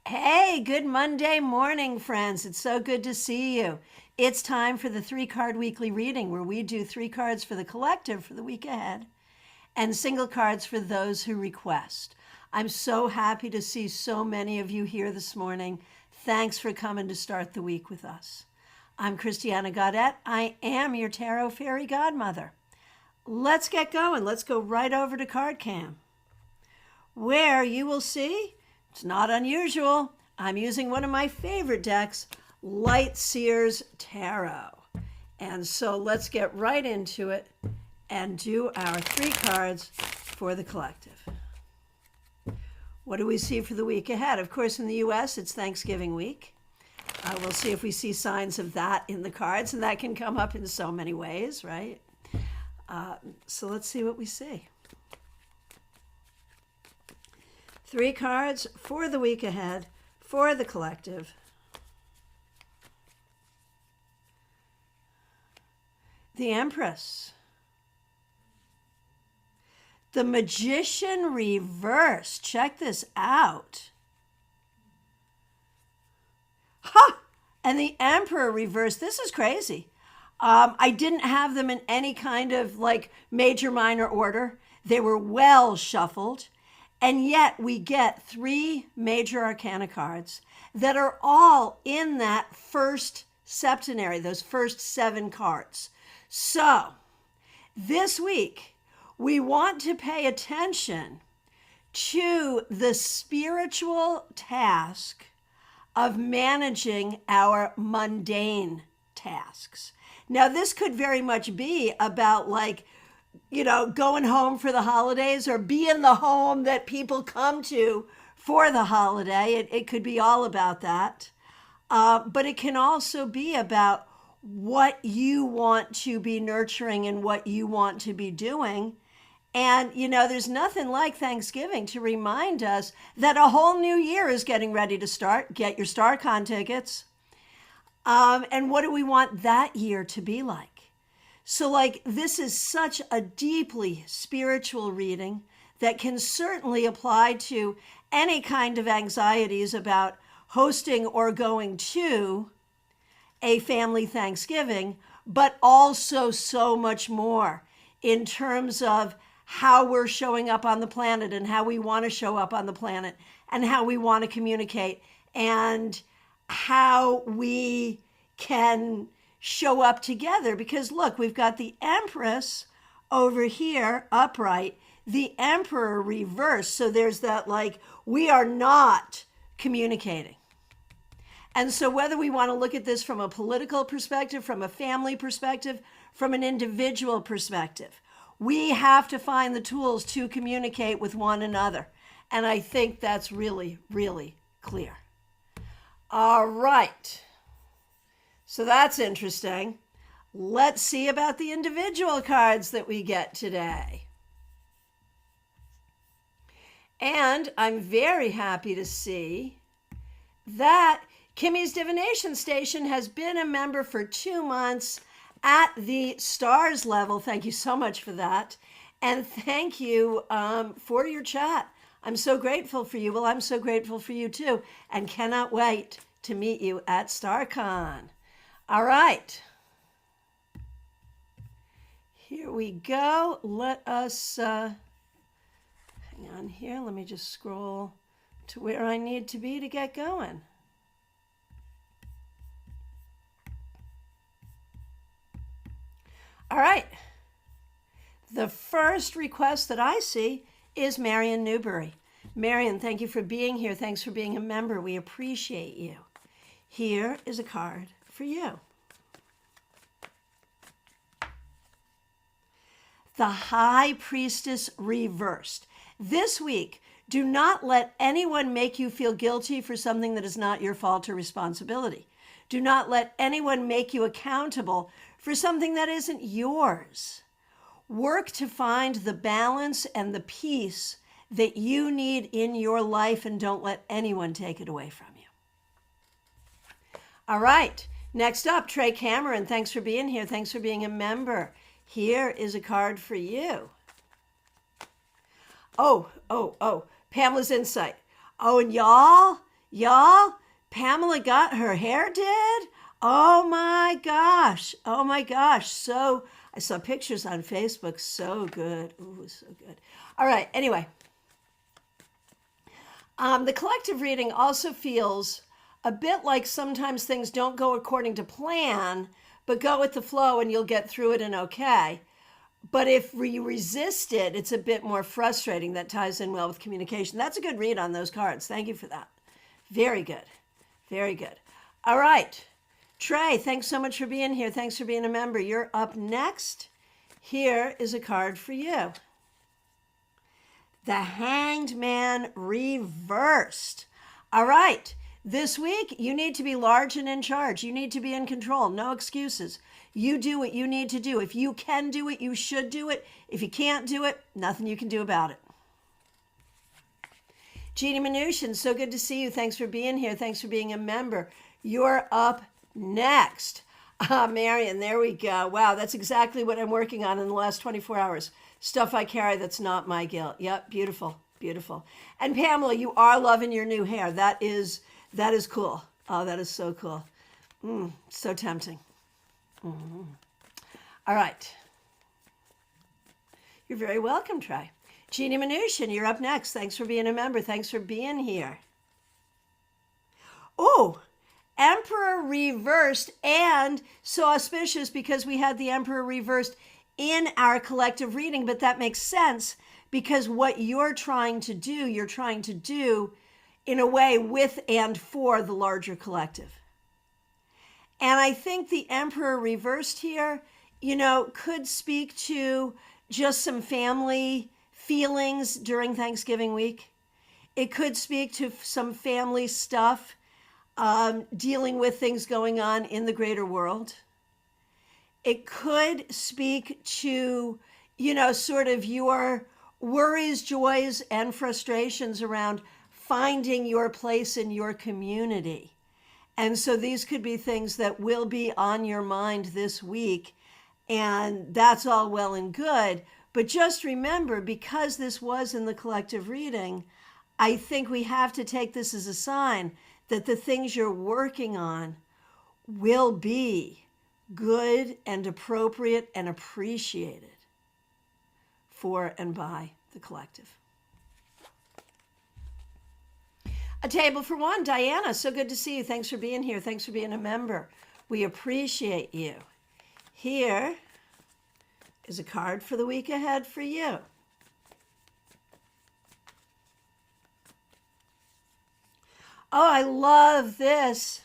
Hey, good Monday morning, friends. It's so good to see you. It's time for the 3 card weekly reading where we do 3 cards for the collective for the week ahead and single cards for those who request. I'm so happy to see so many of you here this morning. Thanks for coming to start the week with us. I'm Christiana Gaudet. I am your Tarot Fairy Godmother. Let's get going. Let's go right over to CardCam, where you will see it's not unusual. I'm using one of my favorite decks, Light Seers Tarot. And so let's get right into it and do our 3 cards for the collective. What do we see for the week ahead? Of course, in the U.S., it's Thanksgiving week. We'll see if we see signs of that in the cards, and that can come up in so many ways, right? So let's see what we see. 3 cards for the week ahead for the collective. The Empress. The Magician reversed. Check this out. Ha! And the Emperor reversed. This is crazy. I didn't have them in any kind of major minor order. They were well shuffled. And yet we get 3 major arcana cards that are all in that first septenary, those first 7 cards. So this week, we want to pay attention to the spiritual task of managing our mundane tasks. Now, this could very much be about going home for the holidays or be in the home that people come to for the holiday. It could be all about that. But it can also be about what you want to be nurturing and what you want to be doing. And, there's nothing like Thanksgiving to remind us that a whole new year is getting ready to start. Get your StaarCon tickets. And what do we want that year to be like? So this is such a deeply spiritual reading that can certainly apply to any kind of anxieties about hosting or going to a family Thanksgiving, but also so much more in terms of how we're showing up on the planet and how we want to show up on the planet and how we want to communicate and how we can show up together. Because look, we've got the Empress over here upright, the Emperor reversed. So there's that we are not communicating. And so whether we want to look at this from a political perspective, from a family perspective, from an individual perspective, we have to find the tools to communicate with one another. And I think that's really, really clear. All right. So that's interesting. Let's see about the individual cards that we get today. And I'm very happy to see that Kimmy's Divination Station has been a member for 2 months at the stars level. Thank you so much for that. And thank you for your chat. I'm so grateful for you. Well, I'm so grateful for you too, and cannot wait to meet you at StaarCon. All right. Here we go. Let us, hang on here. Let me just scroll to where I need to be to get going. All right. The first request that I see is Marion Newberry. Marion, thank you for being here. Thanks for being a member. We appreciate you. Here is a card for you. The High Priestess reversed. This week, do not let anyone make you feel guilty for something that is not your fault or responsibility. Do not let anyone make you accountable for something that isn't yours. Work to find the balance and the peace that you need in your life, and don't let anyone take it away from you. All right, next up, Trey Cameron. Thanks for being here. Thanks for being a member. Here is a card for you. Oh, Pamela's Insight. Oh, and y'all, Y'all, Pamela got her hair did. Oh my gosh. Oh my gosh. So I saw pictures on Facebook. So good. Ooh, so good. All right. Anyway, the collective reading also feels a bit like sometimes things don't go according to plan, but go with the flow and you'll get through it and okay. But if you resist it, it's a bit more frustrating. That ties in well with communication. That's a good read on those cards. Thank you for that. Very good. Very good. All right. Trey, thanks so much for being here. Thanks for being a member. You're up next. Here is a card for you. The Hanged Man reversed. All right. This week, you need to be large and in charge. You need to be in control. No excuses. You do what you need to do. If you can do it, you should do it. If you can't do it, nothing you can do about it. Jeannie Mnuchin, so good to see you. Thanks for being here. Thanks for being a member. You're up next. Marion, there we go. Wow, that's exactly what I'm working on in the last 24 hours. Stuff I carry that's not my guilt. Yep, beautiful, beautiful. And Pamela, you are loving your new hair. That is cool. Oh, that is so cool. So tempting. Mm-hmm. All right. You're very welcome, Trey. Jeannie Mnuchin, you're up next. Thanks for being a member. Thanks for being here. Oh, Emperor reversed, and so auspicious because we had the Emperor reversed in our collective reading, but that makes sense because what you're trying to do in a way with and for the larger collective. And I think the Emperor reversed here, could speak to just some family feelings during Thanksgiving week. It could speak to some family stuff, dealing with things going on in the greater world. It could speak to, sort of your worries, joys, and frustrations around finding your place in your community. And so these could be things that will be on your mind this week. And that's all well and good. But just remember, because this was in the collective reading, I think we have to take this as a sign that the things you're working on will be good and appropriate and appreciated for and by the collective. A table for one. Diana, so good to see you. Thanks for being here. Thanks for being a member. We appreciate you. Here is a card for the week ahead for you. Oh, I love this.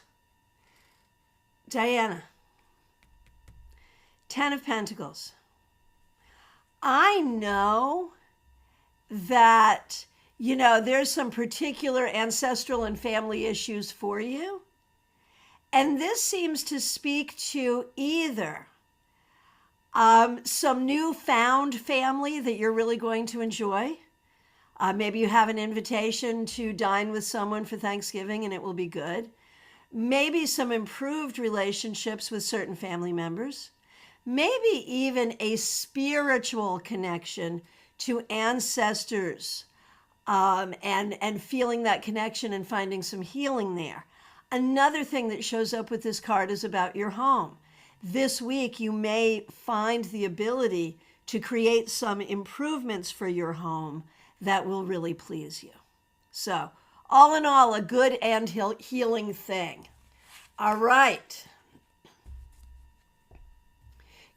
Diana. 10 of Pentacles. I know that, there's some particular ancestral and family issues for you. And this seems to speak to either some newfound family that you're really going to enjoy. Maybe you have an invitation to dine with someone for Thanksgiving and it will be good. Maybe some improved relationships with certain family members. Maybe even a spiritual connection to ancestors, and feeling that connection and finding some healing there. Another thing that shows up with this card is about your home. This week, you may find the ability to create some improvements for your home that will really please you. So, all in all, a good and healing thing. All right.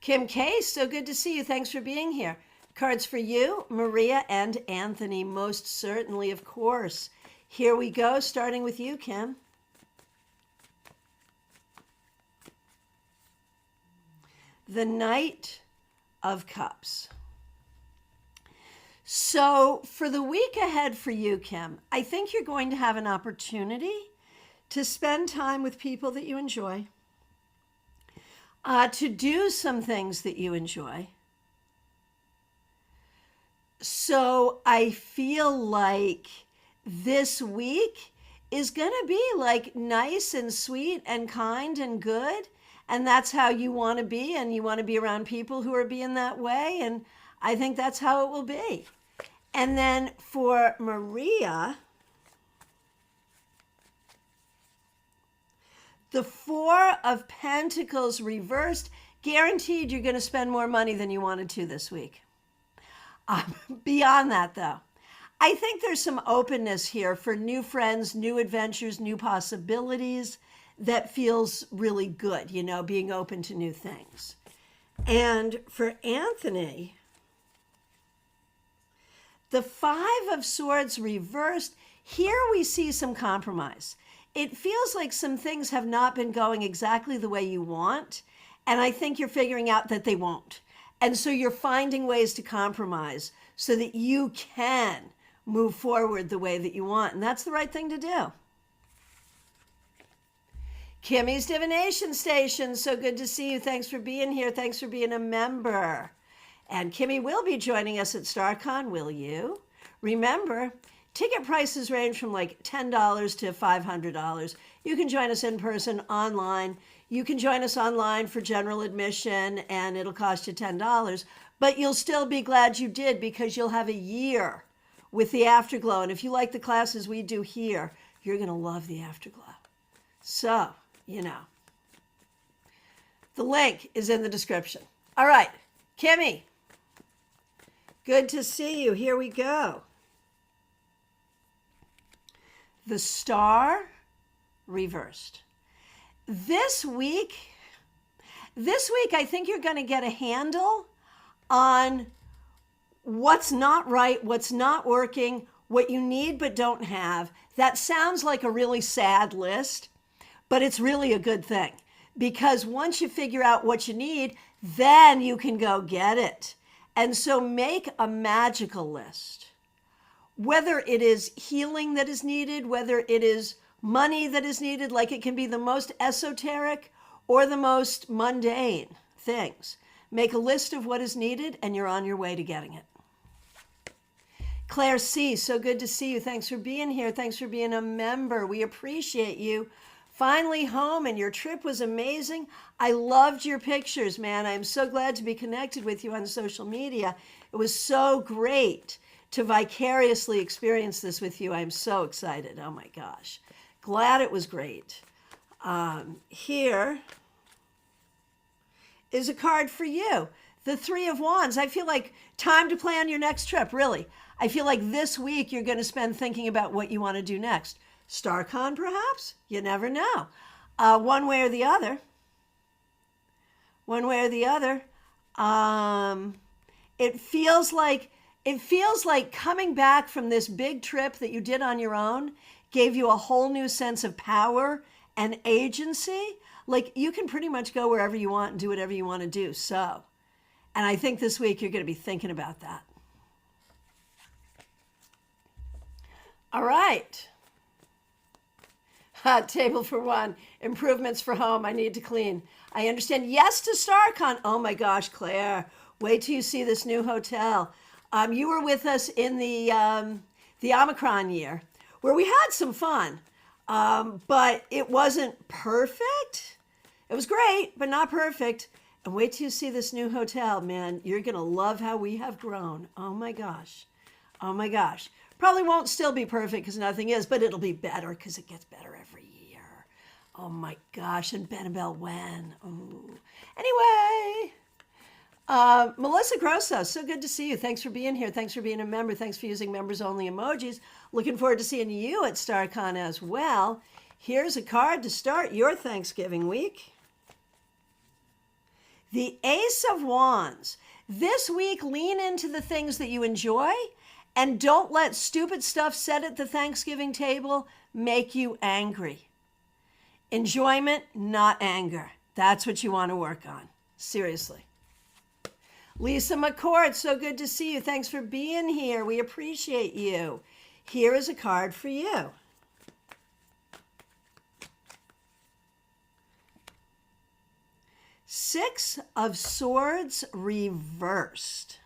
Kim K, so good to see you. Thanks for being here. Cards for you, Maria and Anthony, most certainly, of course. Here we go, starting with you, Kim. The Knight of Cups. So for the week ahead for you, Kim, I think you're going to have an opportunity to spend time with people that you enjoy, to do some things that you enjoy. So I feel like this week is going to be like nice and sweet and kind and good. And that's how you want to be. And you want to be around people who are being that way. And I think that's how it will be. And then for Maria, The Four of Pentacles reversed. Guaranteed you're going to spend more money than you wanted to this week. Beyond that, though, I think there's some openness here for new friends, new adventures, new possibilities that feels really good, you know, being open to new things. And for Anthony, the Five of Swords reversed. Here we see some compromise. It feels like some things have not been going exactly the way you want, and I think you're figuring out that they won't. And so you're finding ways to compromise so that you can move forward the way that you want, and that's the right thing to do. Kimmy's Divination Station, so good to see you. Thanks for being here. Thanks for being a member. And Kimmy will be joining us at StaarCon, will you? Remember, ticket prices range from like $10 to $500. You can join us in person, online. You can join us online for general admission, and it'll cost you $10. But you'll still be glad you did because you'll have a year with the Afterglow. And if you like the classes we do here, you're going to love the Afterglow. So, you know, the link is in the description. All right, Kimmy, good to see you. Here we go. The Star reversed. This week, I think you're going to get a handle on what's not right, what's not working, what you need but don't have. That sounds like a really sad list, but it's really a good thing, because once you figure out what you need, then you can go get it. And so make a magical list. Whether it is healing that is needed, whether it is money that is needed, like it can be the most esoteric or the most mundane things. Make a list of what is needed and you're on your way to getting it. Claire C., so good to see you. Thanks for being here. Thanks for being a member. We appreciate you. Finally home, and your trip was amazing. I loved your pictures, man. I'm so glad to be connected with you on social media. It was so great to vicariously experience this with you. I'm so excited. Oh my gosh. Glad it was great. Here is a card for you. The Three of Wands. I feel like time to plan your next trip, really. I feel like this week you're going to spend thinking about what you want to do next. StaarCon, perhaps? You never know. One way or the other. One way or the other. It feels like coming back from this big trip that you did on your own gave you a whole new sense of power and agency. Like you can pretty much go wherever you want and do whatever you want to do. So, and I think this week you're going to be thinking about that. All right. Hot table for one. Improvements for home. I need to clean. I understand. Yes to StaarCon. Oh my gosh, Claire. Wait till you see this new hotel. You were with us in the Omicron year where we had some fun, but it wasn't perfect. It was great, but not perfect. And wait till you see this new hotel, man. You're going to love how we have grown. Oh my gosh. Oh my gosh. Probably won't still be perfect because nothing is, but it'll be better because it gets better every year. Oh my gosh. And Benabel when? Oh. Anyway, Melissa Grosso, so good to see you. Thanks for being here. Thanks for being a member. Thanks for using members only emojis. Looking forward to seeing you at StaarCon as well. Here's a card to start your Thanksgiving week. The Ace of Wands. This week, lean into the things that you enjoy. And don't let stupid stuff said at the Thanksgiving table make you angry. Enjoyment, not anger. That's what you want to work on. Seriously. Lisa McCord, so good to see you. Thanks for being here. We appreciate you. Here is a card for you. Six of Swords reversed.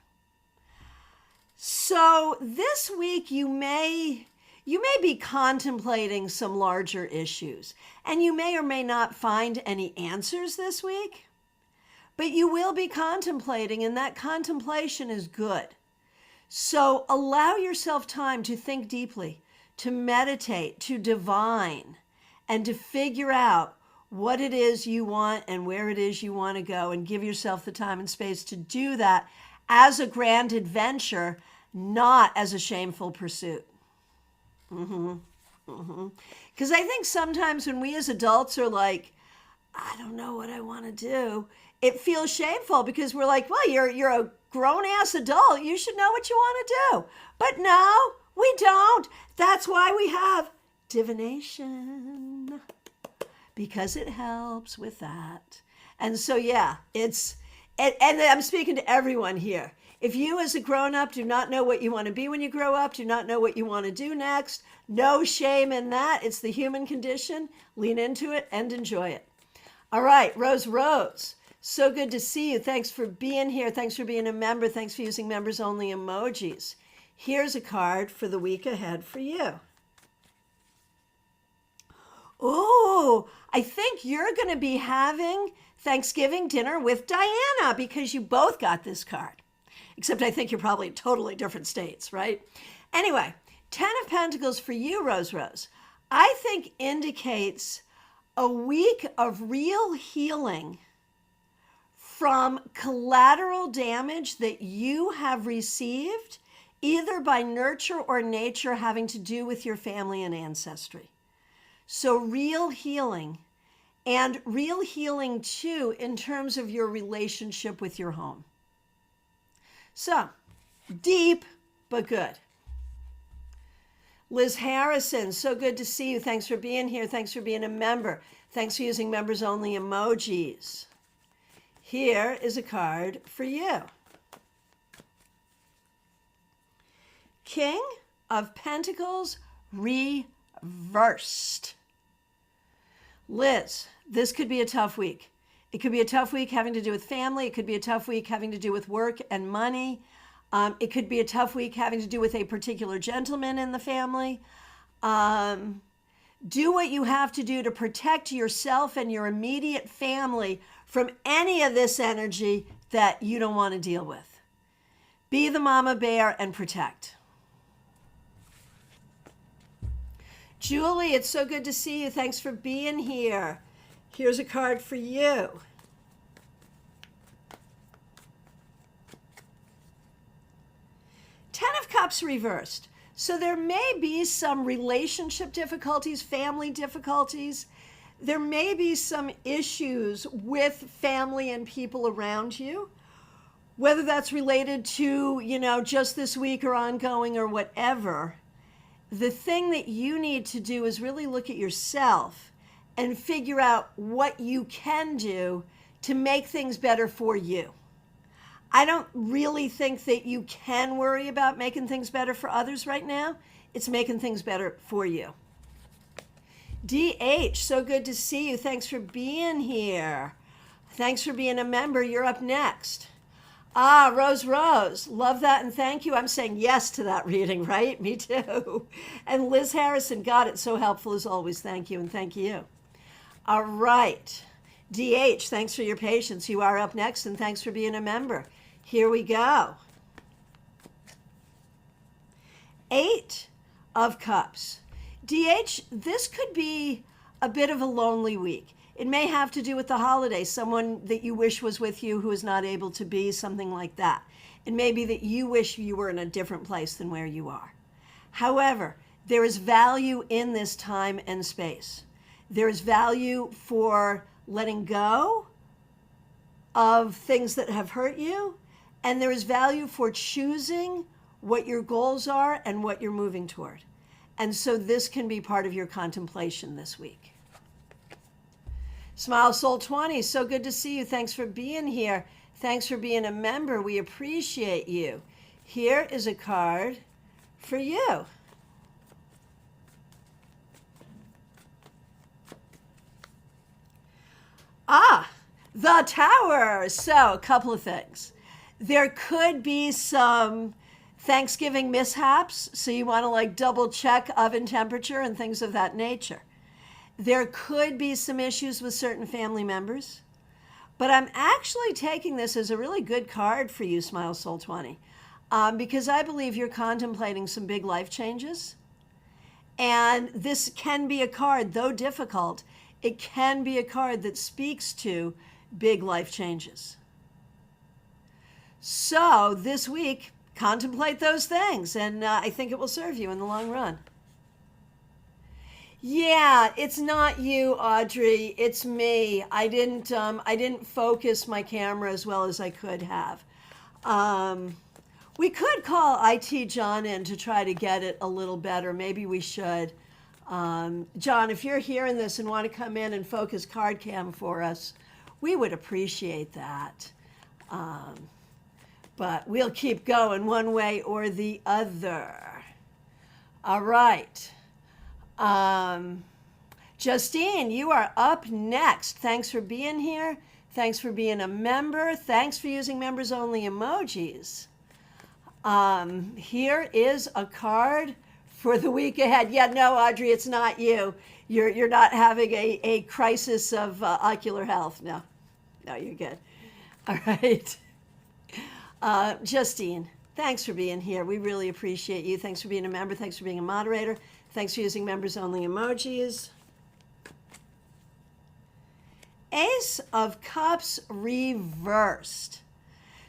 So this week you may be contemplating some larger issues, and you may or may not find any answers this week, but you will be contemplating, and that contemplation is good. So allow yourself time to think deeply, to meditate, to divine, and to figure out what it is you want and where it is you want to go, and give yourself the time and space to do that as a grand adventure, not as a shameful pursuit. Because I think sometimes when we as adults are like, I don't know what I want to do, it feels shameful because we're like, well, you're a grown-ass adult. You should know what you want to do. But no, we don't. That's why we have divination, because it helps with that. And so, yeah, and I'm speaking to everyone here. If you as a grown-up do not know what you want to be when you grow up, do not know what you want to do next, no shame in that. It's the human condition. Lean into it and enjoy it. All right, Rose. So good to see you. Thanks for being here. Thanks for being a member. Thanks for using members-only emojis. Here's a card for the week ahead for you. Oh, I think you're going to be having Thanksgiving dinner with Diana because you both got this card. Except I think you're probably in totally different states, right? Anyway, 10 of Pentacles for you, Rose. I think indicates a week of real healing from collateral damage that you have received, either by nurture or nature, having to do with your family and ancestry. So real healing, and real healing too in terms of your relationship with your home. So, deep, but good. Liz Harrison, so good to see you. Thanks for being here. Thanks for being a member. Thanks for using members-only emojis. Here is a card for you. King of Pentacles reversed. Liz, this could be a tough week. It could be a tough week having to do with family. It could be a tough week having to do with work and money. It could be a tough week having to do with a particular gentleman in the family. Do what you have to do to protect yourself and your immediate family from any of this energy that you don't want to deal with. Be the mama bear and protect. Julie, it's so good to see you. Thanks for being here. Here's a card for you. Ten of Cups reversed. So there may be some relationship difficulties, family difficulties. There may be some issues with family and people around you, whether that's related to, just this week or ongoing or whatever. The thing that you need to do is really look at yourself and figure out what you can do to make things better for you. I don't really think that you can worry about making things better for others right now. It's making things better for you. DH, so good to see you. Thanks for being here. Thanks for being a member. You're up next. Rose, love that and thank you. I'm saying yes to that reading, right? Me too. And Liz Harrison, got it. So helpful as always. Thank you and thank you. All right. DH, thanks for your patience. You are up next and thanks for being a member. Here we go. 8 of Cups. DH, this could be a bit of a lonely week. It may have to do with the holiday, someone that you wish was with you who is not able to be, something like that. It may be that you wish you were in a different place than where you are. However, there is value in this time and space. There is value for letting go of things that have hurt you, and there is value for choosing what your goals are and what you're moving toward. And so this can be part of your contemplation this week. Smile Soul 20, so good to see you. Thanks for being here. Thanks for being a member. We appreciate you. Here is a card for you. The Tower. So a couple of things. There could be some Thanksgiving mishaps, so you want to double check oven temperature and things of that nature. There could be some issues with certain family members, but I'm actually taking this as a really good card for you, Smile Soul 20, because I believe you're contemplating some big life changes. And this can be a card, though difficult, it can be a card that speaks to big life changes. So this week, contemplate those things, and I think it will serve you in the long run. Yeah, it's not you, Audrey. It's me. I didn't focus my camera as well as I could have. We could call IT John in to try to get it a little better. Maybe we should. John, if you're hearing this and want to come in and focus card cam for us, we would appreciate that. But we'll keep going one way or the other. All right. Justine, you are up next. Thanks for being here. Thanks for being a member. Thanks for using members only emojis. Here is a card for the week ahead. Yeah, no, Audrey, it's not you. You're not having a crisis of ocular health. No, you're good. All right. Justine, thanks for being here. We really appreciate you. Thanks for being a member. Thanks for being a moderator. Thanks for using members only emojis. Ace of Cups reversed.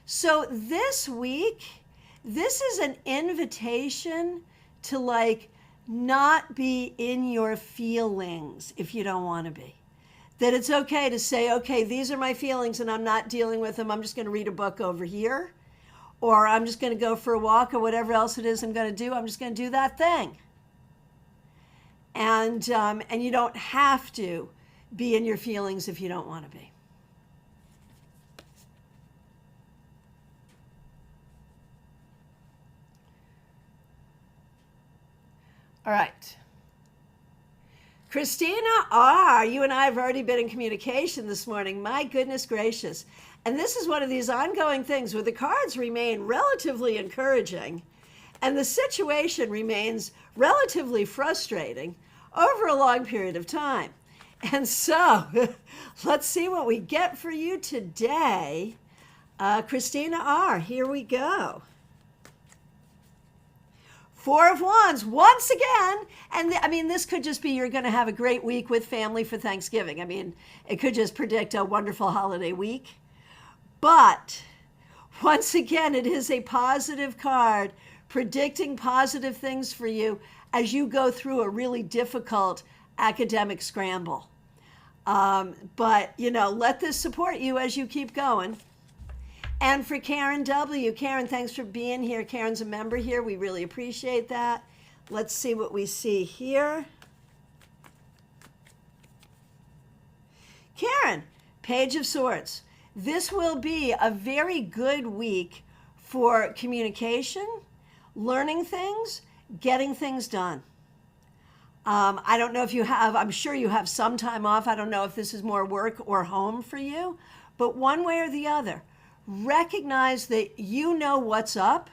So this week, this is an invitation to not be in your feelings if you don't want to be. That it's okay to say, okay, these are my feelings and I'm not dealing with them. I'm just going to read a book over here, or I'm just going to go for a walk, or whatever else it is I'm going to do. I'm just going to do that thing. And you don't have to be in your feelings if you don't want to be. All right. Christina R., you and I have already been in communication this morning. My goodness gracious. And this is one of these ongoing things where the cards remain relatively encouraging and the situation remains relatively frustrating over a long period of time. And so let's see what we get for you today. Christina R., here we go. Four of Wands, once again. And this could just be you're going to have a great week with family for Thanksgiving. It could just predict a wonderful holiday week. But once again, it is a positive card predicting positive things for you as you go through a really difficult academic scramble. But let this support you as you keep going. And for Karen W., Karen, thanks for being here. Karen's a member here. We really appreciate that. Let's see what we see here. Karen, Page of Swords. This will be a very good week for communication, learning things, getting things done. I don't know if you have, I'm sure you have some time off. I don't know if this is more work or home for you, but one way or the other, recognize that you know what's up.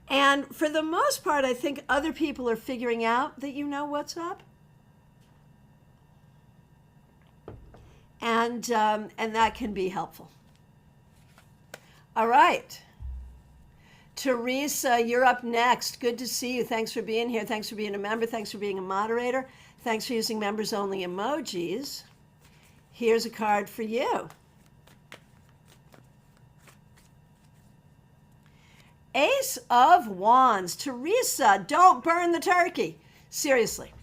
And for the most part, I think other people are figuring out that you know what's up. And that can be helpful. All right. Teresa, you're up next. Good to see you. Thanks for being here. Thanks for being a member. Thanks for being a moderator. Thanks for using members only emojis. Here's a card for you. Ace of Wands. Teresa, don't burn the turkey. Seriously.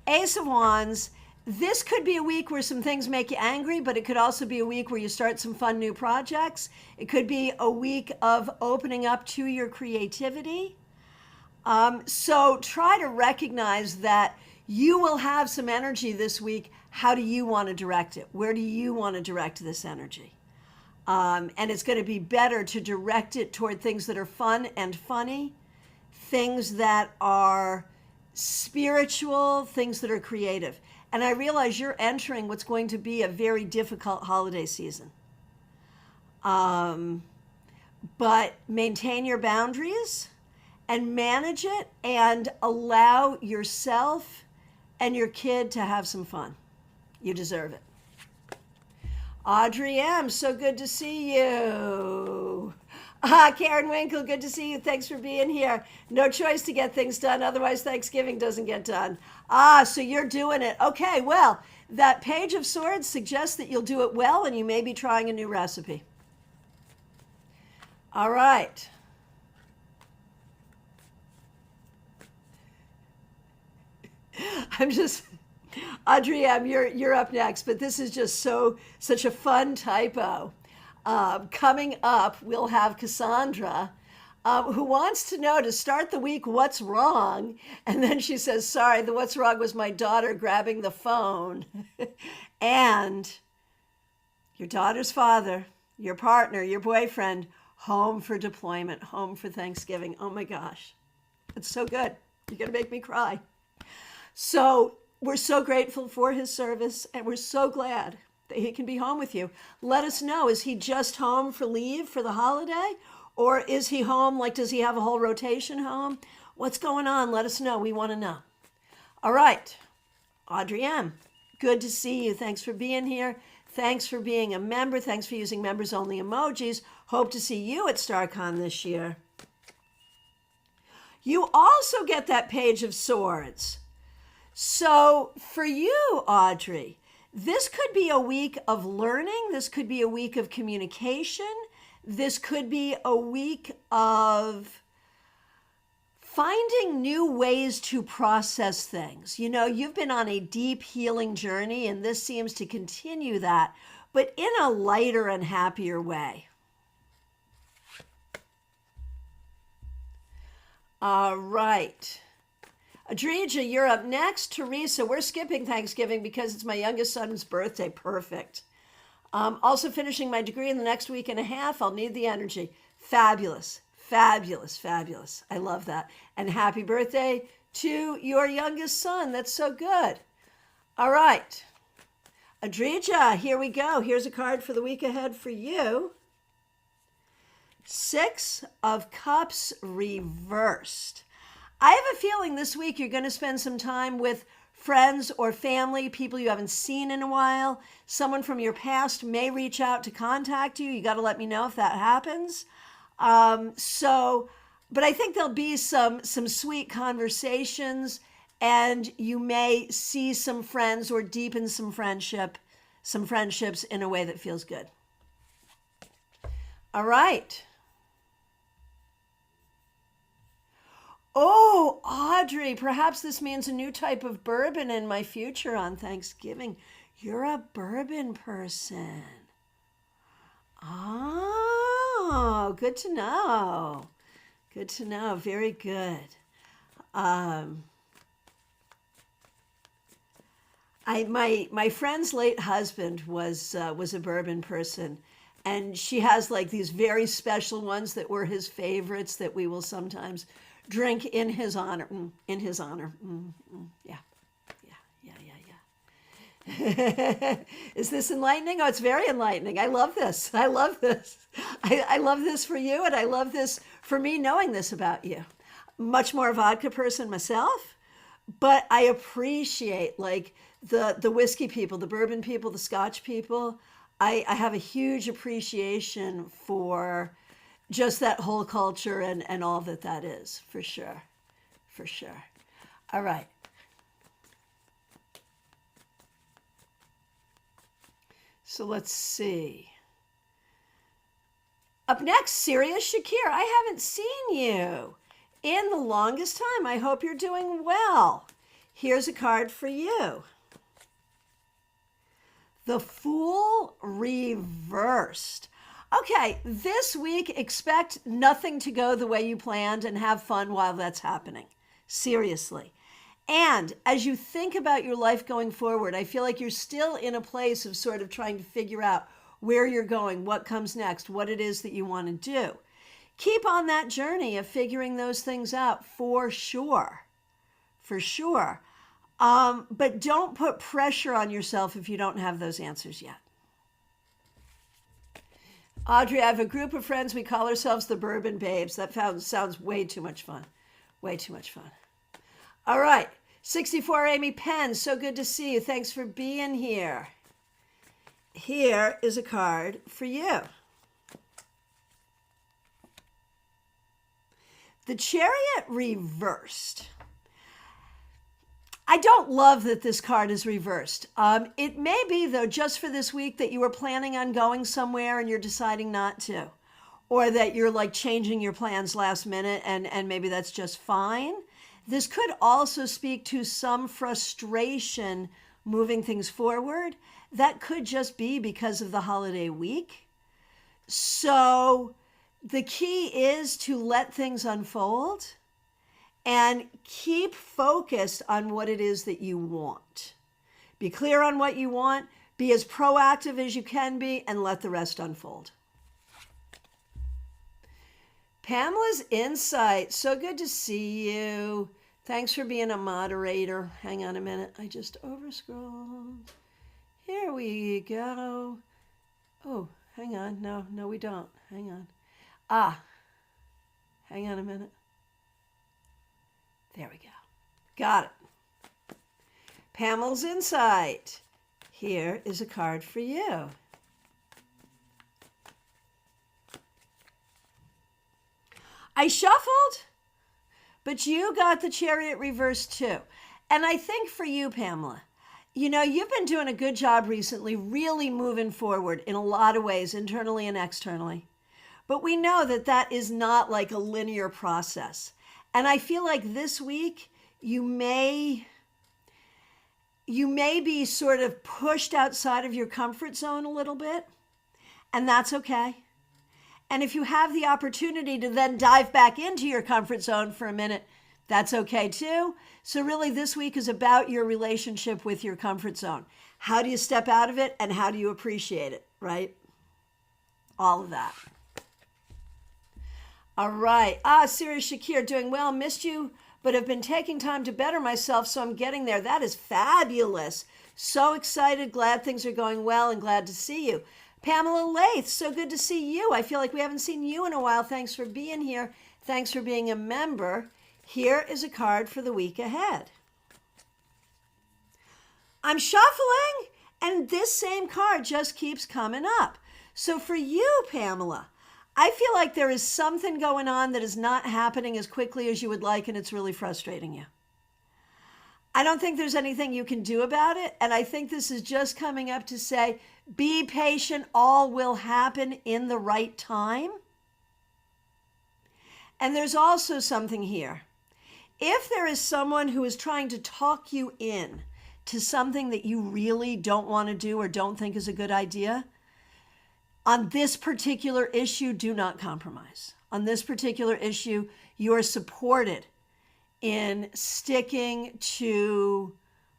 Ace of Wands. This could be a week where some things make you angry, but it could also be a week where you start some fun new projects. It could be a week of opening up to your creativity. So try to recognize that you will have some energy this week. How do you want to direct it? Where do you want to direct this energy? And it's going to be better to direct it toward things that are fun and funny, things that are spiritual, things that are creative. And I realize you're entering what's going to be a very difficult holiday season. But maintain your boundaries and manage it and allow yourself and your kid to have some fun. You deserve it. Audrey M., so good to see you. Karen Winkle, good to see you. Thanks for being here. No choice to get things done, otherwise Thanksgiving doesn't get done. So you're doing it. Okay, well, that Page of Swords suggests that you'll do it well and you may be trying a new recipe. All right. I'm just, Adrienne, you're up next, but this is just such a fun typo. Coming up, we'll have Cassandra, who wants to know to start the week what's wrong, and then she says, "Sorry, the what's wrong was my daughter grabbing the phone," and your daughter's father, your partner, your boyfriend, home for deployment, home for Thanksgiving. Oh my gosh, it's so good. You're gonna make me cry. So we're so grateful for his service, and we're so glad that he can be home with you. Let us know, is he just home for leave for the holiday? Or is he home, like, does he have a whole rotation home? What's going on? Let us know. We want to know. All right. Audrey M., good to see you. Thanks for being here. Thanks for being a member. Thanks for using members-only emojis. Hope to see you at StaarCon this year. You also get that Page of Swords. So for you, Audrey, this could be a week of learning. This could be a week of communication. This could be a week of finding new ways to process things. You know, you've been on a deep healing journey, and this seems to continue that, but in a lighter and happier way. All right. Adrija, you're up next. Teresa, we're skipping Thanksgiving because it's my youngest son's birthday. Perfect. Also finishing my degree in the next week and a half. I'll need the energy. Fabulous, fabulous, fabulous. I love that. And happy birthday to your youngest son. That's so good. All right. Adrija, here we go. Here's a card for the week ahead for you. 6 of Cups reversed. I have a feeling this week you're going to spend some time with friends or family, people you haven't seen in a while. Someone from your past may reach out to contact you. You got to let me know if that happens. But I think there'll be some sweet conversations, and you may see some friends or deepen some friendships in a way that feels good. All right. Oh, Audrey, perhaps this means a new type of bourbon in my future on Thanksgiving. You're a bourbon person. Oh, good to know. Good to know. Very good. My friend's late husband was a bourbon person, and she has like these very special ones that were his favorites that we will sometimes drink in his honor. Yeah. Is this enlightening? Oh, it's very enlightening. I love this. I love this for you, and I love this for me knowing this about you. Much more vodka person myself, but I appreciate like the whiskey people, the bourbon people, the scotch people. I have a huge appreciation for just that whole culture and all that is, for sure. For sure. All right. So let's see. Up next, Sirius Shakir. I haven't seen you in the longest time. I hope you're doing well. Here's a card for you. The Fool reversed. Okay, this week, expect nothing to go the way you planned and have fun while that's happening. Seriously. And as you think about your life going forward, I feel like you're still in a place of sort of trying to figure out where you're going, what comes next, what it is that you want to do. Keep on that journey of figuring those things out for sure. For sure. But don't put pressure on yourself if you don't have those answers yet. Audrey, I have a group of friends. We call ourselves the Bourbon Babes. That sounds way too much fun. Way too much fun. All right. 64 Amy Penn, so good to see you. Thanks for being here. Here is a card for you. The Chariot reversed. I don't love that this card is reversed. It may be, though, just for this week that you were planning on going somewhere and you're deciding not to. Or that you're like changing your plans last minute and maybe that's just fine. This could also speak to some frustration moving things forward. That could just be because of the holiday week. So the key is to let things unfold and keep focused on what it is that you want. Be clear on what you want, be as proactive as you can be, and let the rest unfold. Pamela's Insight, so good to see you. Thanks for being a moderator. Hang on a minute, I just overscrolled. Here we go. Oh, hang on, no we don't, hang on. Hang on a minute. There we go. Got it. Pamela's Insight. Here is a card for you. I shuffled, but you got the Chariot reversed too. And I think for you, Pamela, you've been doing a good job recently, really moving forward in a lot of ways, internally and externally. But we know that that is not like a linear process. And I feel like this week you may be sort of pushed outside of your comfort zone a little bit, and that's okay. And if you have the opportunity to then dive back into your comfort zone for a minute, that's okay too. So really this week is about your relationship with your comfort zone. How do you step out of it and how do you appreciate it, right? All of that. All right. Sirius Shakir, doing well. Missed you, but have been taking time to better myself, so I'm getting there. That is fabulous. So excited. Glad things are going well and glad to see you. Pamela Lath, so good to see you. I feel like we haven't seen you in a while. Thanks for being here. Thanks for being a member. Here is a card for the week ahead. I'm shuffling, and this same card just keeps coming up. So for you, Pamela, I feel like there is something going on that is not happening as quickly as you would like, and it's really frustrating you. I don't think there's anything you can do about it, and I think this is just coming up to say, be patient, all will happen in the right time. And there's also something here. If there is someone who is trying to talk you in to something that you really don't want to do or don't think is a good idea, on this particular issue, do not compromise. On this particular issue, you are supported in sticking to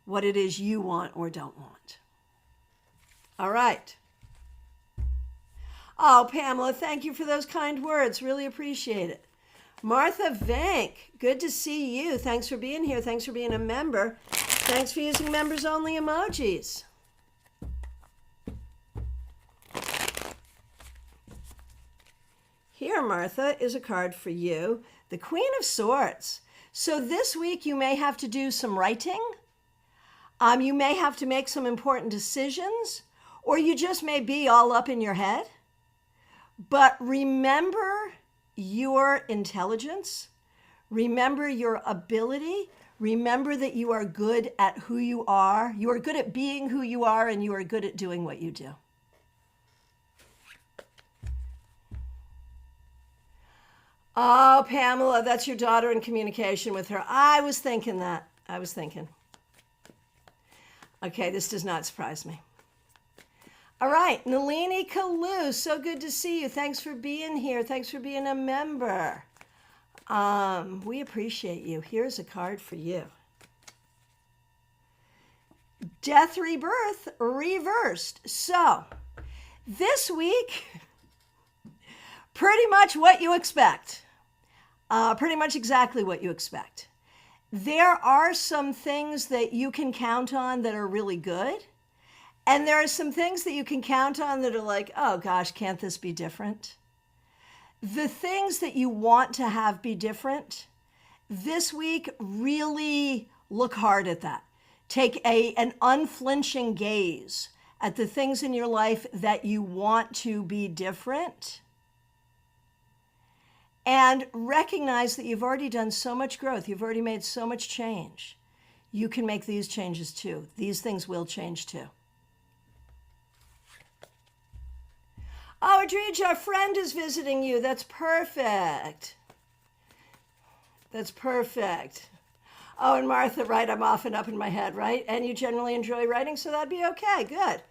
what it is you want or don't want. All right. Oh, Pamela, thank you for those kind words. Really appreciate it. Martha Vank, good to see you. Thanks for being here. Thanks for being a member. Thanks for using members-only emojis. Here, Martha, is a card for you. The Queen of Swords. So this week you may have to do some writing. You may have to make some important decisions, or you just may be all up in your head. But remember your intelligence. Remember your ability. Remember that you are good at who you are. You are good at being who you are, and you are good at doing what you do. Oh, Pamela, that's your daughter in communication with her. I was thinking that. Okay, this does not surprise me. All right, Nalini Kalu, so good to see you. Thanks for being here. Thanks for being a member. We appreciate you. Here's a card for you. Death Rebirth reversed. So, this week, pretty much what you expect. Pretty much exactly what you expect. There are some things that you can count on that are really good. And there are some things that you can count on that are like, oh gosh, can't this be different? The things that you want to have be different, this week, really look hard at that. Take an unflinching gaze at the things in your life that you want to be different. And recognize that you've already done so much growth. You've already made so much change. You can make these changes too. These things will change too. Oh, Adrija, our friend is visiting you. That's perfect. That's perfect. Oh, and Martha, right, I'm often up in my head, right? And you generally enjoy writing, so that'd be okay. Good.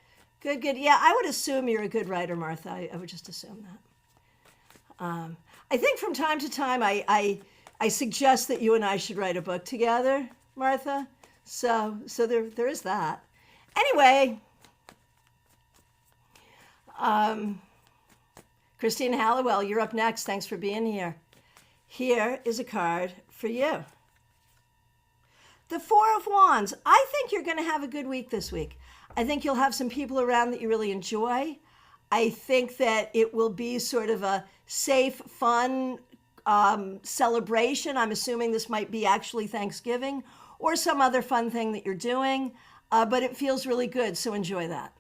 Good, good. Yeah, I would assume you're a good writer, Martha. I would just assume that. I think from time to time, I suggest that you and I should write a book together, Martha. So there is that. Anyway, Christine Halliwell, you're up next. Thanks for being here. Here is a card for you. The Four of Wands. I think you're going to have a good week this week. I think you'll have some people around that you really enjoy. I think that it will be sort of a safe, fun celebration. I'm assuming this might be actually Thanksgiving or some other fun thing that you're doing, but it feels really good, so enjoy that.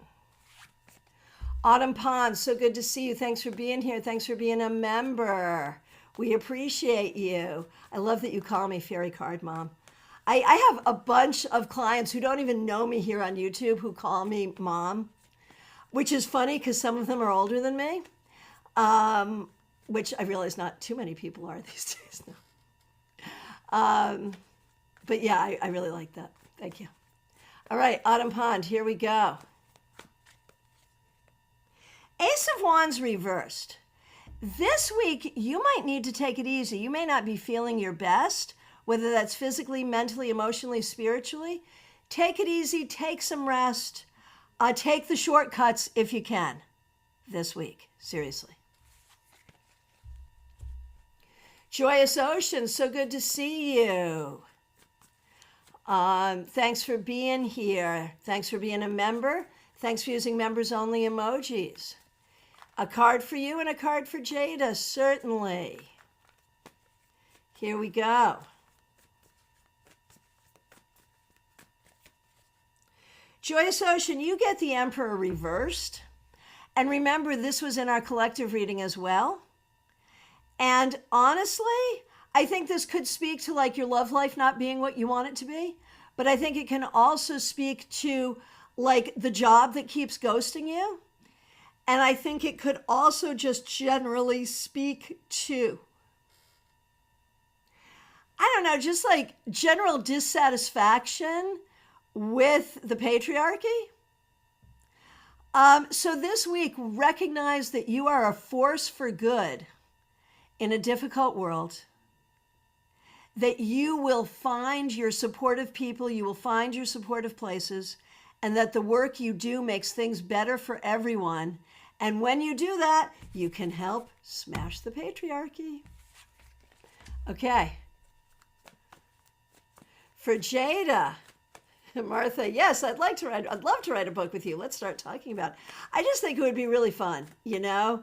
Autumn Pond, so good to see you. Thanks for being here. Thanks for being a member. We appreciate you. I love that you call me Fairy Card Mom. I have a bunch of clients who don't even know me here on YouTube who call me Mom, which is funny because some of them are older than me, which I realize not too many people are these days now. But yeah, I really like that. Thank you. All right, Autumn Pond, here we go. Ace of Wands reversed. This week, you might need to take it easy. You may not be feeling your best, whether that's physically, mentally, emotionally, spiritually. Take it easy, take some rest, take the shortcuts if you can this week, seriously. Joyous Ocean, so good to see you. Thanks for being here. Thanks for being a member. Thanks for using members only emojis. A card for you and a card for Jada, certainly. Here we go. Joyous Ocean, you get the Emperor reversed. And remember, this was in our collective reading as well. And honestly, I think this could speak to like your love life not being what you want it to be. But I think it can also speak to like the job that keeps ghosting you. And I think it could also just generally speak to, I don't know, just like general dissatisfaction with the patriarchy. So this week, recognize that you are a force for good in a difficult world, that you will find your supportive people, you will find your supportive places, and that the work you do makes things better for everyone. And when you do that, you can help smash the patriarchy. Okay. For Jada, Martha, yes, I'd love to write a book with you. Let's start talking about it. I just think it would be really fun, you know,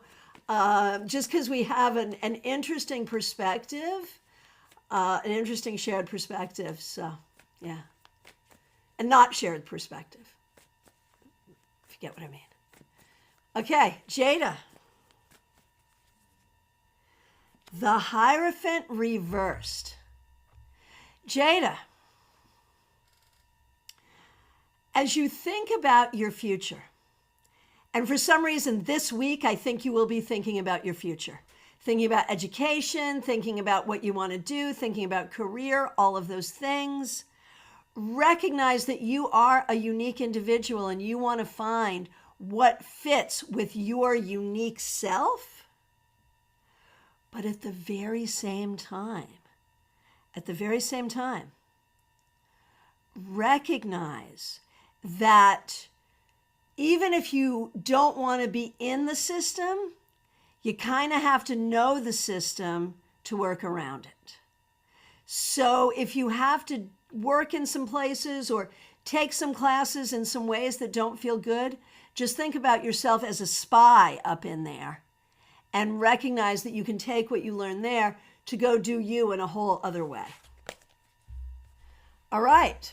just because we have an interesting perspective, an interesting shared perspective. So, yeah. And not shared perspective, if you get what I mean. Okay, Jada. The Hierophant reversed. Jada, as you think about your future, and for some reason this week, I think you will be thinking about your future, thinking about education, thinking about what you want to do, thinking about career, all of those things. Recognize that you are a unique individual and you want to find what fits with your unique self. But at the very same time, recognize that even if you don't want to be in the system, you kind of have to know the system to work around it. So if you have to work in some places or take some classes in some ways that don't feel good, just think about yourself as a spy up in there and recognize that you can take what you learn there to go do you in a whole other way. All right.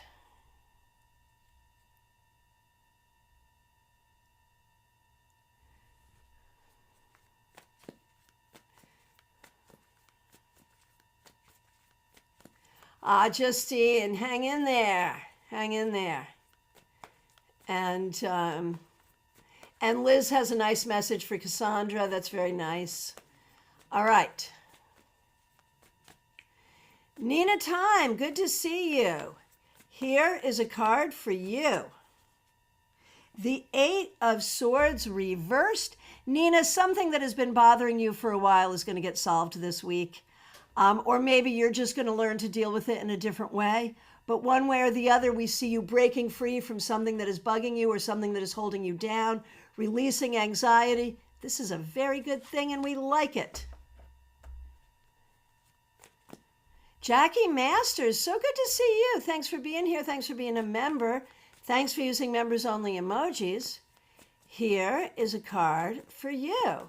Justine, hang in there. Hang in there. And Liz has a nice message for Cassandra. That's very nice. All right. Nina Time, good to see you. Here is a card for you. The Eight of Swords reversed. Nina, something that has been bothering you for a while is going to get solved this week. Or maybe you're just going to learn to deal with it in a different way. But one way or the other, we see you breaking free from something that is bugging you or something that is holding you down, releasing anxiety. This is a very good thing, and we like it. Jackie Masters, so good to see you. Thanks for being here. Thanks for being a member. Thanks for using members-only emojis. Here is a card for you.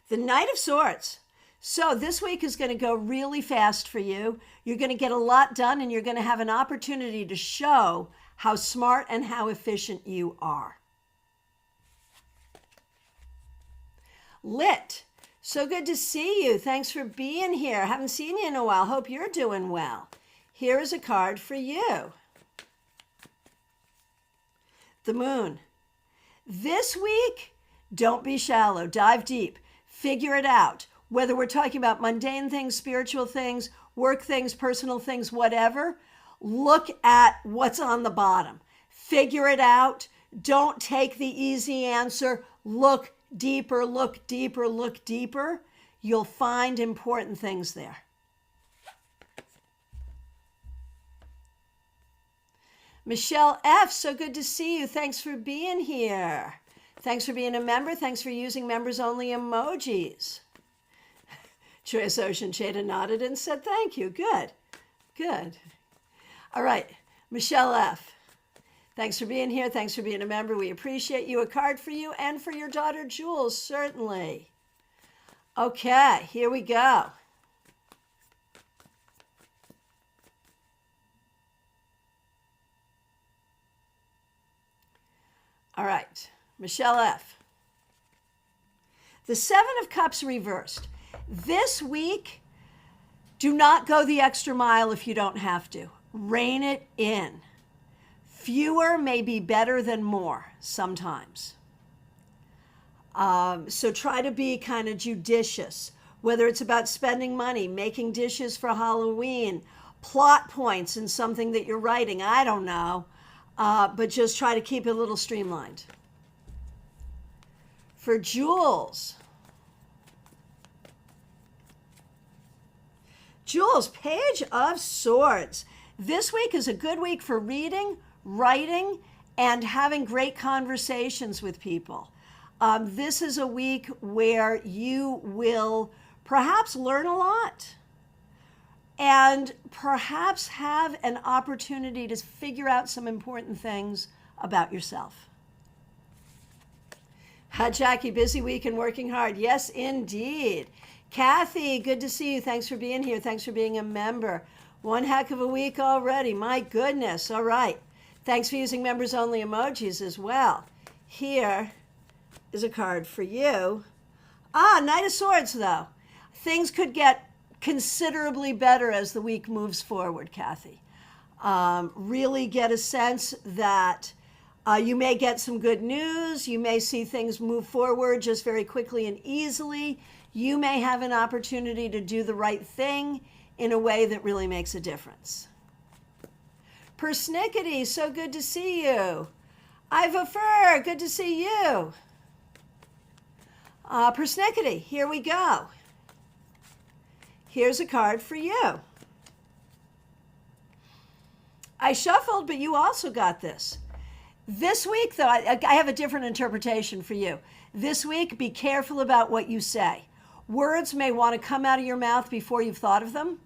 The Knight of Swords. So this week is going to go really fast for you. You're going to get a lot done, and you're going to have an opportunity to show how smart and how efficient you are. Lit. So good to see you. Thanks for being here. Haven't seen you in a while. Hope you're doing well. Here is a card for you. The Moon. This week, don't be shallow. Dive deep. Figure it out. Whether we're talking about mundane things, spiritual things, work things, personal things, whatever, look at what's on the bottom. Figure it out. Don't take the easy answer. Look deeper, look deeper, look deeper. You'll find important things there. Michelle F., so good to see you. Thanks for being here. Thanks for being a member. Thanks for using members-only emojis. Joyous Ocean Shada nodded and said thank you. Good, good. All right, Michelle F., thanks for being here. Thanks for being a member. We appreciate you. A card for you and for your daughter, Jules, certainly. Okay, here we go. All right, Michelle F. The Seven of Cups reversed. This week, do not go the extra mile if you don't have to. Rein it in. Fewer may be better than more sometimes. So try to be kind of judicious, whether it's about spending money, making dishes for Halloween, plot points in something that you're writing, I don't know, but just try to keep it a little streamlined. For Jules, Page of Swords. This week is a good week for reading, writing, and having great conversations with people. This is a week where you will perhaps learn a lot and perhaps have an opportunity to figure out some important things about yourself. Hi, Jackie, busy week and working hard. Yes, indeed. Kathy, good to see you. Thanks for being here. Thanks for being a member. One heck of a week already. My goodness. All right. Thanks for using members-only emojis as well. Here is a card for you. Knight of Swords, though. Things could get considerably better as the week moves forward, Kathy. Really get a sense that you may get some good news. You may see things move forward just very quickly and easily. You may have an opportunity to do the right thing in a way that really makes a difference. Persnickety, so good to see you. Iva Fur, good to see you. Persnickety, here we go. Here's a card for you. I shuffled, but you also got this. This week, though, I have a different interpretation for you. This week, be careful about what you say. Words may want to come out of your mouth before you've thought of them.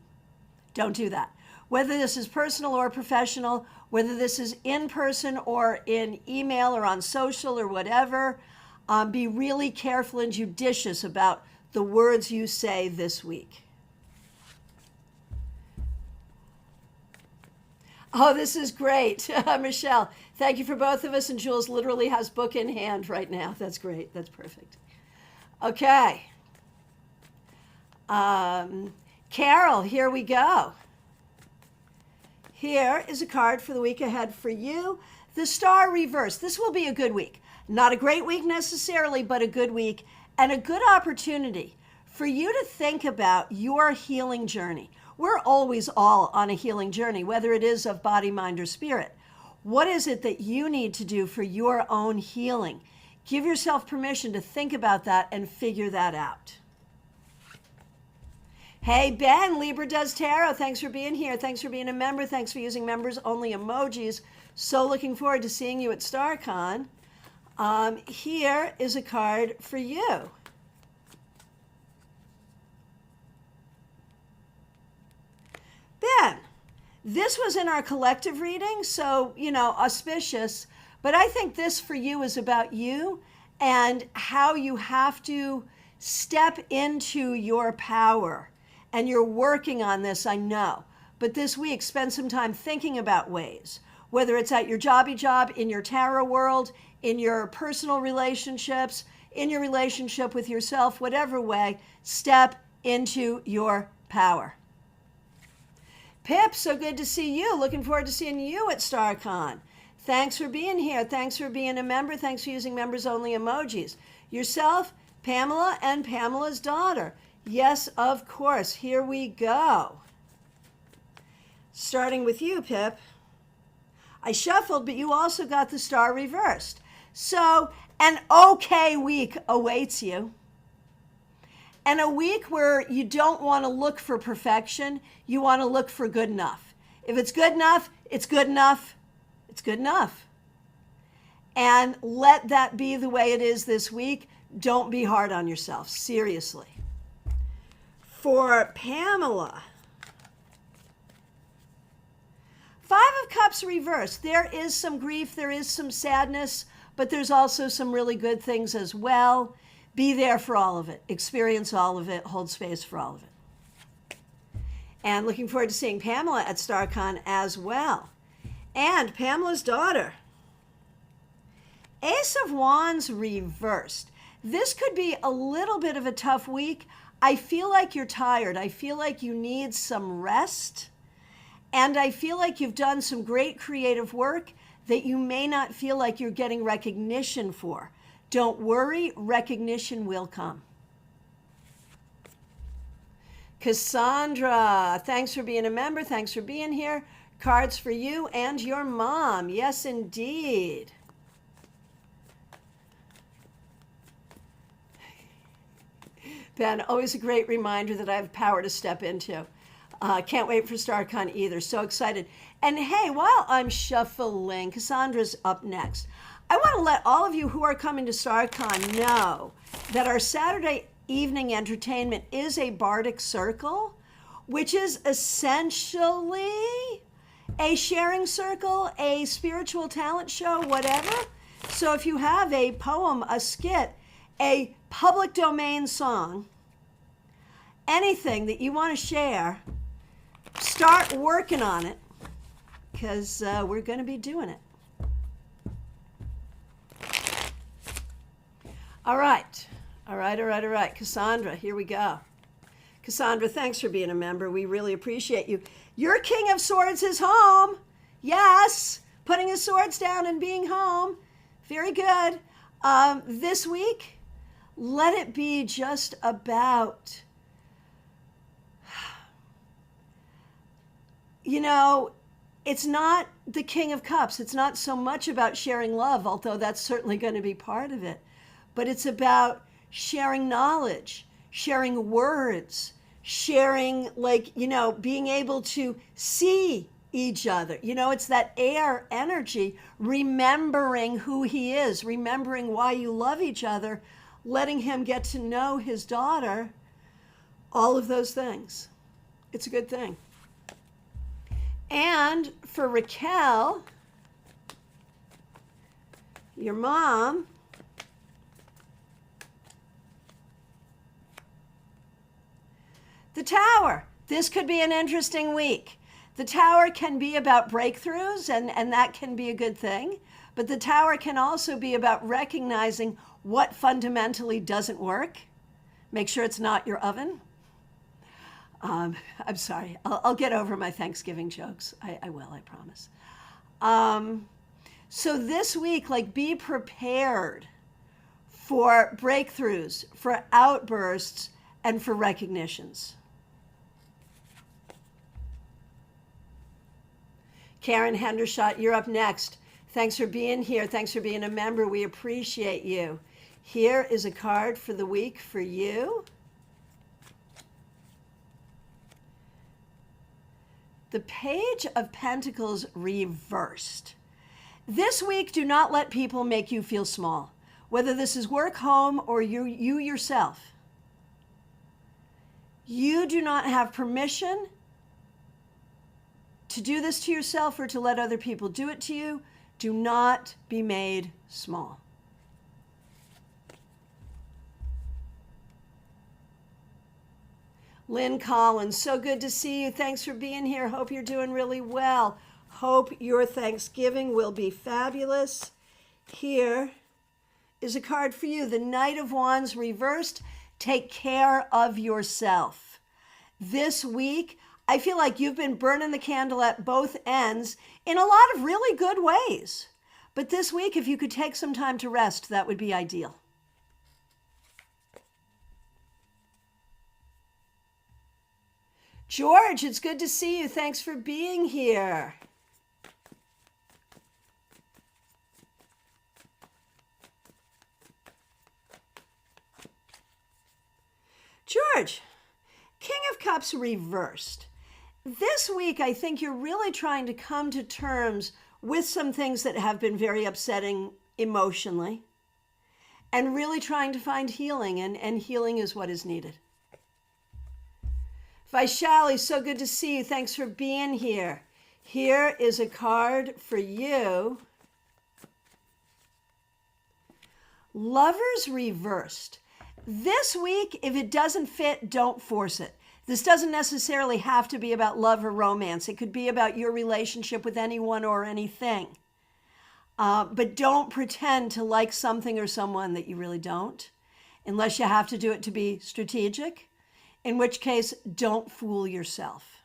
Don't do that. Whether this is personal or professional, whether this is in person or in email or on social or whatever, be really careful and judicious about the words you say this week. Oh, this is great. Michelle, thank you for both of us. And Jules literally has book in hand right now. That's great. That's perfect. Okay. Carol, here we go. Here is a card for the week ahead for you. The Star Reverse. This will be a good week. Not a great week necessarily, but a good week and a good opportunity for you to think about your healing journey. We're always all on a healing journey, whether it is of body, mind, or spirit. What is it that you need to do for your own healing? Give yourself permission to think about that and figure that out. Hey, Ben, Libra Does Tarot. Thanks for being here. Thanks for being a member. Thanks for using members only emojis. So looking forward to seeing you at StaarCon. Here is a card for you. Ben, this was in our collective reading, so, auspicious. But I think this for you is about you and how you have to step into your power. And you're working on this, I know. But this week, spend some time thinking about ways, whether it's at your jobby job, in your tarot world, in your personal relationships, in your relationship with yourself, whatever way, step into your power. Pip, so good to see you. Looking forward to seeing you at StaarCon. Thanks for being here. Thanks for being a member. Thanks for using members only emojis. Yourself, Pamela, and Pamela's daughter. Yes, of course. Here we go. Starting with you, Pip. I shuffled, but you also got the Star reversed. So an okay week awaits you. And a week where you don't want to look for perfection. You want to look for good enough. If it's good enough, it's good enough. It's good enough. And let that be the way it is this week. Don't be hard on yourself. Seriously. For Pamela, Five of Cups reversed. There is some grief, there is some sadness, but there's also some really good things as well. Be there for all of it. Experience all of it. Hold space for all of it. And looking forward to seeing Pamela at StaarCon as well. And Pamela's daughter, Ace of Wands reversed. This could be a little bit of a tough week. I feel like you're tired. I feel like you need some rest. And I feel like you've done some great creative work that you may not feel like you're getting recognition for. Don't worry, recognition will come. Cassandra, thanks for being a member. Thanks for being here. Cards for you and your mom. Yes, indeed. Ben, always a great reminder that I have power to step into. Can't wait for StaarCon either. So excited. And hey, while I'm shuffling, Cassandra's up next. I want to let all of you who are coming to StaarCon know that our Saturday evening entertainment is a Bardic Circle, which is essentially a sharing circle, a spiritual talent show, whatever. So if you have a poem, a skit, a public domain song, anything that you want to share, start working on it, because we're going to be doing it. All right. Cassandra, here we go. Cassandra, thanks for being a member. We really appreciate you. Your King of Swords is home. Yes, putting his swords down and being home. Very good. This week, let it be just about, it's not the King of Cups. It's not so much about sharing love, although that's certainly going to be part of it. But it's about sharing knowledge, sharing words, sharing, being able to see each other. It's that air energy, remembering who he is, remembering why you love each other, letting him get to know his daughter, all of those things. It's a good thing. And for Raquel, your mom, the Tower. This could be an interesting week. The Tower can be about breakthroughs, and that can be a good thing. But the Tower can also be about recognizing what fundamentally doesn't work. Make sure it's not your oven. I'm sorry. I'll get over my Thanksgiving jokes. I will, I promise. So this week, like, be prepared for breakthroughs, for outbursts, and for recognitions. Karen Hendershot, you're up next. Thanks for being here. Thanks for being a member. We appreciate you. Here is a card for the week for you. The Page of Pentacles reversed. This week, do not let people make you feel small, whether this is work, home, or you yourself. You do not have permission to do this to yourself or to let other people do it to you. Do not be made small. Lynn Collins, so good to see you. Thanks for being here. Hope you're doing really well. Hope your Thanksgiving will be fabulous. Here is a card for you. The Knight of Wands reversed. Take care of yourself. This week, I feel like you've been burning the candle at both ends in a lot of really good ways. But this week, if you could take some time to rest, that would be ideal. George, it's good to see you. Thanks for being here. George, King of Cups reversed. This week, I think you're really trying to come to terms with some things that have been very upsetting emotionally and really trying to find healing, and healing is what is needed. Vaishali, so good to see you. Thanks for being here. Here is a card for you. Lovers reversed. This week, if it doesn't fit, don't force it. This doesn't necessarily have to be about love or romance. It could be about your relationship with anyone or anything. But don't pretend to like something or someone that you really don't, unless you have to do it to be strategic, in which case, don't fool yourself.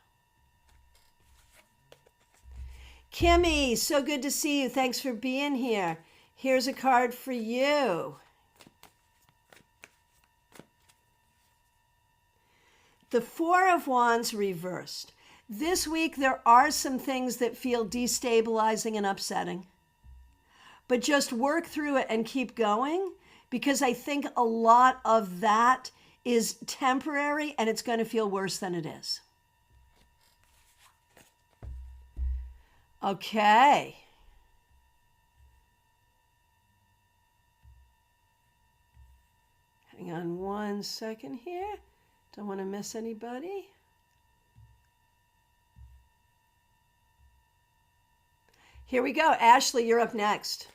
Kimmy, so good to see you. Thanks for being here. Here's a card for you. The Four of Wands reversed. This week, there are some things that feel destabilizing and upsetting. But just work through it and keep going, because I think a lot of that is temporary and it's going to feel worse than it is. Okay. Hang on one second here. Don't want to miss anybody. Here we go. Ashley, you're up next.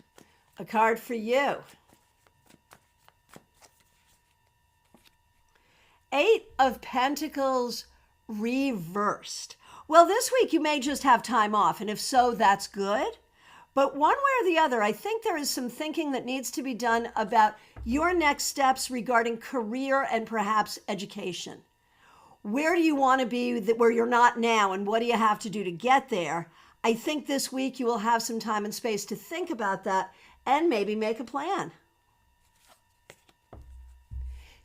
A card for you. Eight of Pentacles reversed. Well, this week you may just have time off, and if so, that's good. But one way or the other, I think there is some thinking that needs to be done about your next steps regarding career and perhaps education. Where do you want to be where you're not now, and what do you have to do to get there? I think this week you will have some time and space to think about that and maybe make a plan.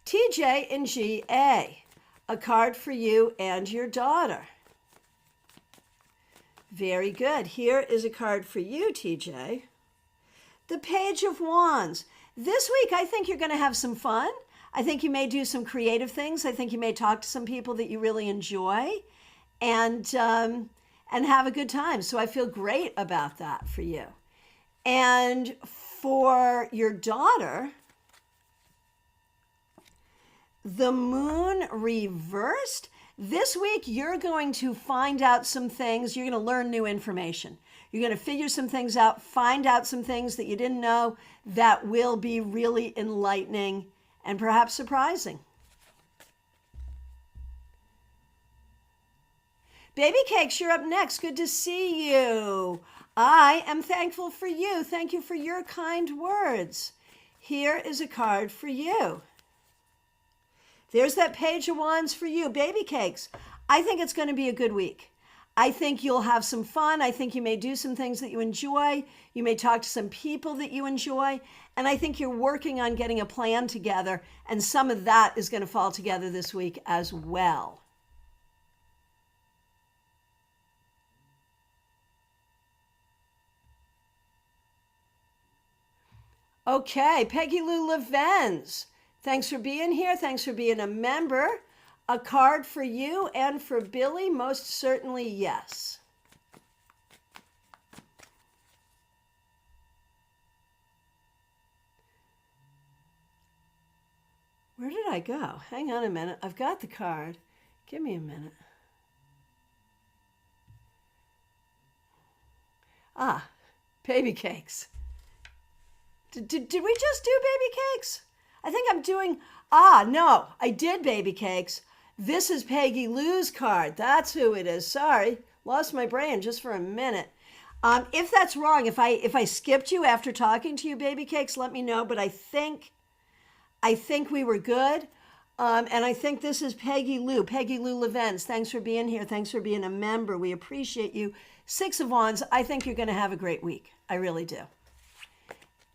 TJ and GA, a card for you and your daughter. Very good. Here is a card for you, TJ. The Page of Wands. This week, I think you're going to have some fun. I think you may do some creative things. I think you may talk to some people that you really enjoy and have a good time. So I feel great about that for you. And for your daughter, the Moon reversed. This week, you're going to find out some things. You're going to learn new information. You're going to figure some things out, find out some things that you didn't know that will be really enlightening and perhaps surprising. Baby Cakes, you're up next. Good to see you. I am thankful for you. Thank you for your kind words. Here is a card for you. There's that Page of Wands for you. Baby cakes. I think it's going to be a good week. I think you'll have some fun. I think you may do some things that you enjoy. You may talk to some people that you enjoy. And I think you're working on getting a plan together. And some of that is going to fall together this week as well. Okay, Peggy Lou Levens. Thanks for being here. Thanks for being a member. A card for you and for Billy, most certainly yes. Where did I go? Hang on a minute. I've got the card. Give me a minute. Ah, baby cakes. Did we just do baby cakes? I think I'm doing... no, I did baby cakes. This is Peggy Lou's card. That's who it is. Sorry, lost my brain just for a minute. If that's wrong, if I skipped you after talking to you, baby cakes, let me know. But I think we were good. And I think this is Peggy Lou Levens. Thanks for being here. Thanks for being a member. We appreciate you. 6 of Wands. I think you're going to have a great week. I really do.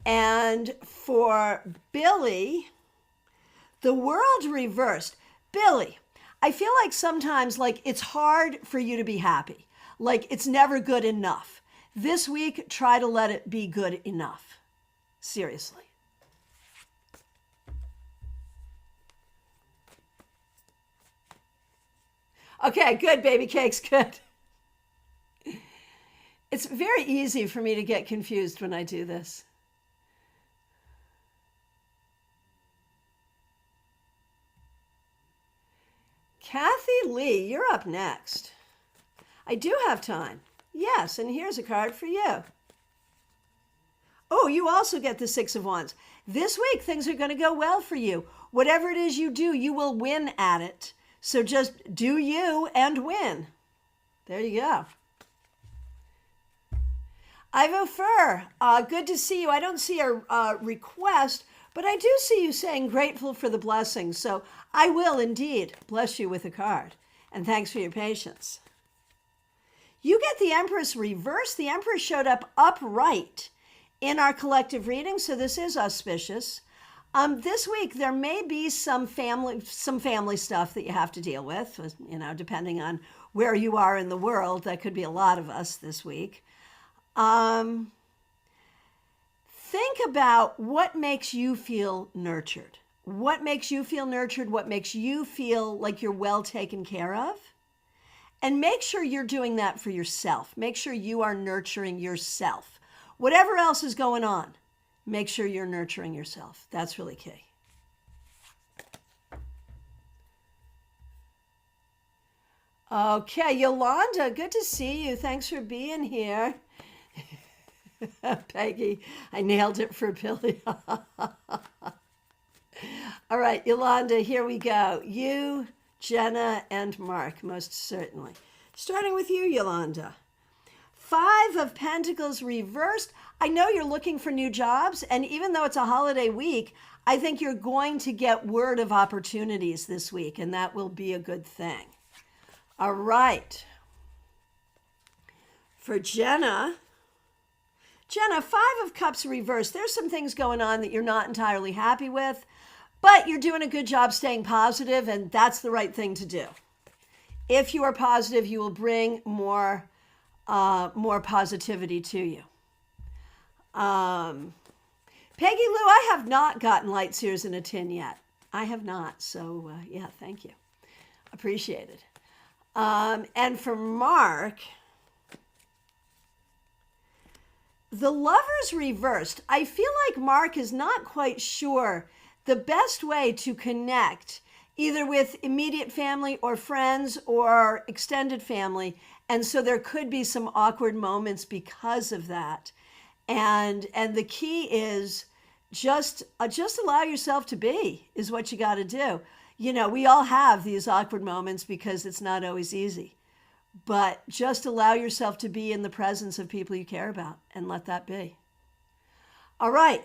And for Billy, the world reversed. Billy, I feel like sometimes it's hard for you to be happy. It's never good enough. This week, try to let it be good enough. Seriously. Okay, good, baby cakes, good. It's very easy for me to get confused when I do this. Kathy Lee, you're up next. I do have time. Yes, and here's a card for you. Oh, you also get the 6 of Wands. This week, things are going to go well for you. Whatever it is you do, you will win at it. So just do you and win. There you go. Ivo Fur, good to see you. I don't see a request, but I do see you saying grateful for the blessings. So I will indeed bless you with a card. And thanks for your patience. You get the Empress reversed. The Empress showed up upright in our collective reading, so this is auspicious. This week, there may be some family stuff that you have to deal with, depending on where you are in the world. That could be a lot of us this week. Think about what makes you feel nurtured. What makes you feel nurtured? What makes you feel like you're well taken care of? And make sure you're doing that for yourself. Make sure you are nurturing yourself. Whatever else is going on, make sure you're nurturing yourself. That's really key. Okay, Yolanda, good to see you. Thanks for being here. Peggy, I nailed it for Billy. All right, Yolanda, here we go. You, Jenna, and Mark, most certainly. Starting with you, Yolanda. 5 of Pentacles reversed. I know you're looking for new jobs, and even though it's a holiday week, I think you're going to get word of opportunities this week, and that will be a good thing. All right. For Jenna, 5 of Cups reversed. There's some things going on that you're not entirely happy with, but you're doing a good job staying positive, and that's the right thing to do. If you are positive, you will bring more positivity to you. Peggy Lou, I have not gotten light sears in a tin yet. I have not. So, yeah, thank you. Appreciate it. And for Mark, the Lovers reversed. I feel like Mark is not quite sure the best way to connect, either with immediate family or friends or extended family. And so there could be some awkward moments because of that. And the key is just allow yourself to be, is what you got to do. We all have these awkward moments because it's not always easy. But just allow yourself to be in the presence of people you care about and let that be. All right,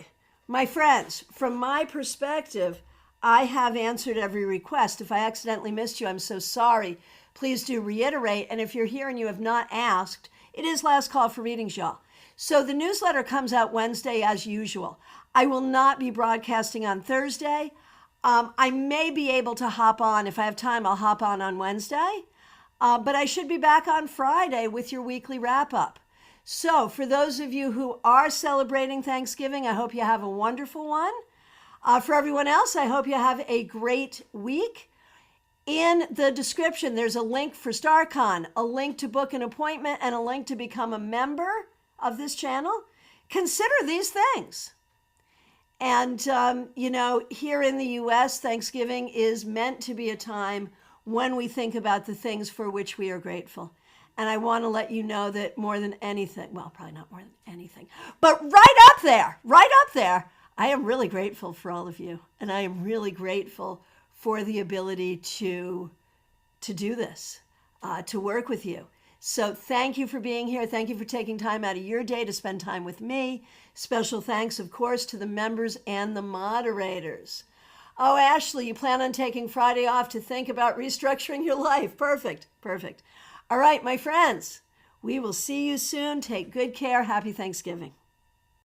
my friends, from my perspective, I have answered every request. If I accidentally missed you, I'm so sorry. Please do reiterate. And if you're here and you have not asked, it is last call for readings, y'all. So the newsletter comes out Wednesday as usual. I will not be broadcasting on Thursday. I may be able to hop on. If I have time, I'll hop on Wednesday. But I should be back on Friday with your weekly wrap-up. So for those of you who are celebrating Thanksgiving, I hope you have a wonderful one. For everyone else, I hope you have a great week. In the description, there's a link for StaarCon, a link to book an appointment, and a link to become a member of this channel. Consider these things. And, here in the U.S., Thanksgiving is meant to be a time when we think about the things for which we are grateful. And I want to let you know that more than anything, well, probably not more than anything, but right up there, I am really grateful for all of you. And I am really grateful for the ability to do this, to work with you. So thank you for being here. Thank you for taking time out of your day to spend time with me. Special thanks, of course, to the members and the moderators. Oh, Ashley, you plan on taking Friday off to think about restructuring your life. Perfect. All right, my friends, we will see you soon. Take good care. Happy Thanksgiving.